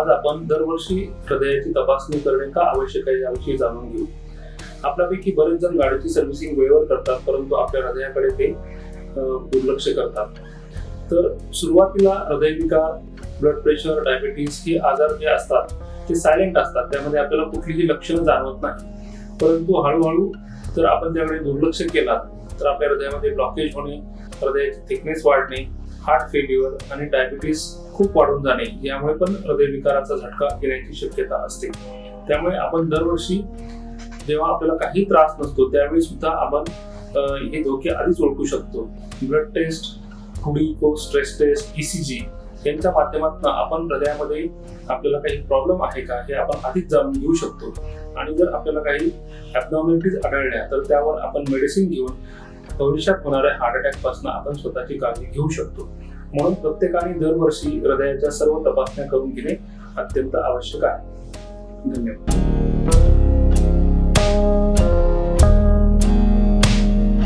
आज आपण दरवर्षी हृदयाची तपासणी करणे का आवश्यक आहे याविषयी जाणून घेऊ. आपल्यापैकी बरेच जण गाडीची सर्व्हिसिंग वेळेवर करतात, परंतु आपल्या हृदयाकडे ते दुर्लक्ष करतात. तर सुरुवातीला हृदयविकार, ब्लड प्रेशर, डायबिटीस हे आजार जे असतात ते सायलेंट असतात, त्यामध्ये आपल्याला कुठलीही लक्षणं जाणवत नाही. परंतु हळूहळू जर आपण त्याकडे दुर्लक्ष केला तर आपल्या हृदयामध्ये ब्लॉकेज होणे, हृदयाची थिकनेस वाढणे, हार्ट फेल्युअर आणि डायबिटीस खूप वाढून जाणे यामुळे पण हृदयविकाराचा झटका येण्याची शक्यता असते. त्यामुळे आपण दरवर्षी जेव्हा आपल्याला काही त्रास नसतो त्यावेळी सुद्धा आपण हे धोके आधीच ओळखू शकतो. ब्लड टेस्ट, फूड इको, स्ट्रेस टेस्ट, ECG यांच्या माध्यमातून आपण हृदयामध्ये आपल्याला काही प्रॉब्लेम आहे का हे आपण आधीच जाणून घेऊ शकतो. आणि जर आपल्याला काही ॲबनॉर्मॅलिटीज आढळल्या तर त्यावर आपण मेडिसिन घेऊन भविष्यात होणाऱ्या हार्ट अटॅक पासून आपण स्वतःची काळजी घेऊ शकतो. म्हणून प्रत्येकाने दरवर्षी हृदयाच्या सर्व तपासण्या करून घेणे अत्यंत आवश्यक आहे. धन्यवाद.